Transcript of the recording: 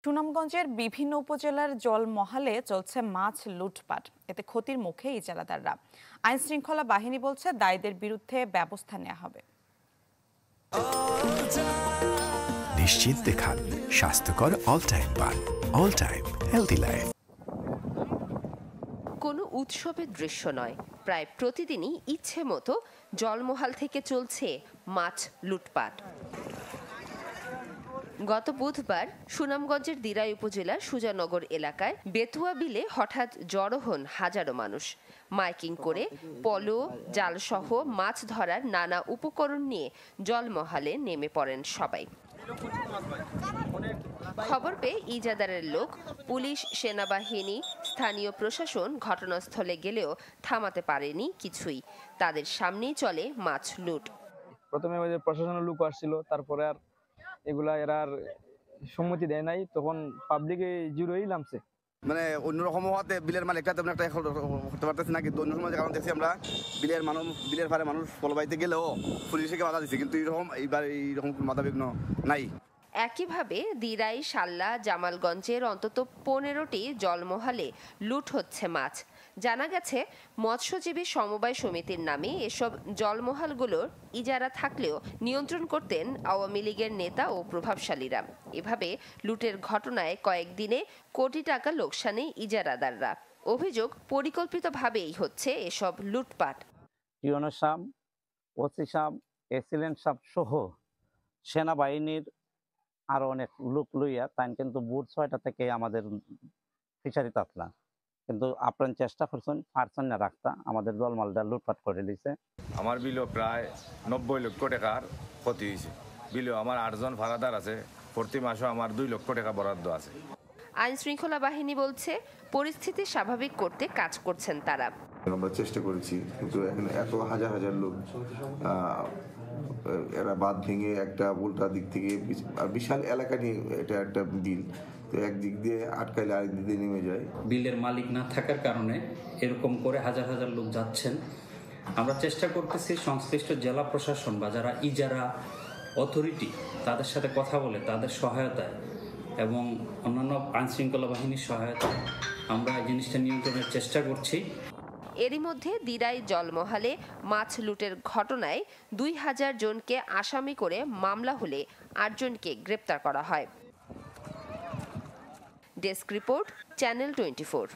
সুনামগঞ্জের বিভিন্ন উপজেলার জলমহালে চলছে মাছ লুটপাট। এতে ক্ষতির মুখে ইজারাদাররা। আইন শৃঙ্খলা বাহিনী বলছে দায়ীদের বিরুদ্ধে ব্যবস্থা নেওয়া হবে। নিশ্চিন্তে খান স্বাস্থ্যকর অল টাইম পান। All time healthy life. কোনো উৎসবের দৃশ্য নয়, প্রায় প্রতিদিনই ইচ্ছে মতো জলমহাল থেকে চলছে মাছ লুটপাট। গত বুধবার সুনামগঞ্জের দিরাই উপজেলার সুজানগর এলাকায় বেতুয়া বিলে হঠাৎ জড়ো হন হাজারো মানুষ। মাইকিং করে পলো, জালসহ মাছ ধরার নানা উপকরণ নিয়ে জলমহালে নেমে পড়েন সবাই। খবর পেয়ে ইজাদারের লোক, পুলিশ, সেনাবাহিনী, স্থানীয় প্রশাসন ঘটনাস্থলে গেলেও থামাতে পারেনি কিছুই। তাদের সামনেই চলে মাছ লুট। প্রথমে প্রশাসনের লোক আসছিল, তারপরে আর এগুলা এরা আর সম্মতি দেয় নাই, তখন পাবলিকে জুড়েই নামছে। মানে অন্যরকম হওয়াতে বিলের মালিকটা তেমন একটা করতে পারতেছে না, কিন্তু অন্য সময় কারণ দেখছি আমরা বিলের পারে মানুষ ফলবাইতে গেলেও পুলিশকে বাধা দিচ্ছে, কিন্তু এইরকম বাধা বিঘ্ন নাই। একইভাবে দিরাই, সাল্লা, জামালগঞ্জের অন্তত 15টি জলমহালে লুট হচ্ছে মাছ। জানা গেছে মৎস্যজীবী সমবায় সমিতির নামে এসব জলমহালগুলোর ইজারা থাকলেও নিয়ন্ত্রণ করতেন আওয়ামী লীগের নেতা ও প্রভাবশালীরা। এভাবে লুটের ঘটনায় কয়েকদিনে কোটি টাকা লোকসানে ইজারাদাররা। অভিযোগ, পরিকল্পিতভাবেই হচ্ছে এসব লুটপাট। ইউনো সাহেব, ওসি সাহেব, এক্সিলেন্ট সাহেব সহ সেনাবাহিনীর আরো অনেক লোক লইয়া তাই কিন্তু ভোর 6টা থেকে আমাদের ফিশারি তাতলা, কিন্তু আপনার চেষ্টা করছেন পারছেন না রাখতা, আমাদের জলমালটা লুটপাট করে দিয়েছে। আমার বিলও প্রায় 90 লক্ষ টাকার ক্ষতি হয়েছে। বিলও আমার 8 জন ভাড়াদার আছে, প্রতি মাসে আমার 2 লক্ষ টাকা বরাদ্দ আছে। আইন শৃঙ্খলা বাহিনী বলছে পরিস্থিতি স্বাভাবিক করতে কাজ করছেন তারা। আমরা চেষ্টা করেছি, কিন্তু এখানে এত হাজার হাজার লোক, এরা বাঁধ ভেঙে একটা উল্টা দিক থেকে বিশাল এলাকা নিয়ে এটা একটা বিল, তো একদিক দিয়ে আটকাইলে আরেক দিক দিয়ে নেমে যায়। বিলের মালিক না থাকার কারণে এরকম করে হাজার হাজার লোক যাচ্ছেন। আমরা চেষ্টা করতেছি সংশ্লিষ্ট জেলা প্রশাসন বা যারা ইজারা অথরিটি তাদের সাথে কথা বলে তাদের সহায়তায় এবং অন্যান্য আইন শৃঙ্খলা বাহিনীর সহায়তায় আমরা এই জিনিসটা নিয়ন্ত্রণের চেষ্টা করছি। এরই মধ্যে দিরাই জলমহালে মাছ লুটের ঘটনায় 2000 জনকে আসামি করে মামলা হলে 8 জনকে গ্রেপ্তার করা হয়। Desk report, channel 24।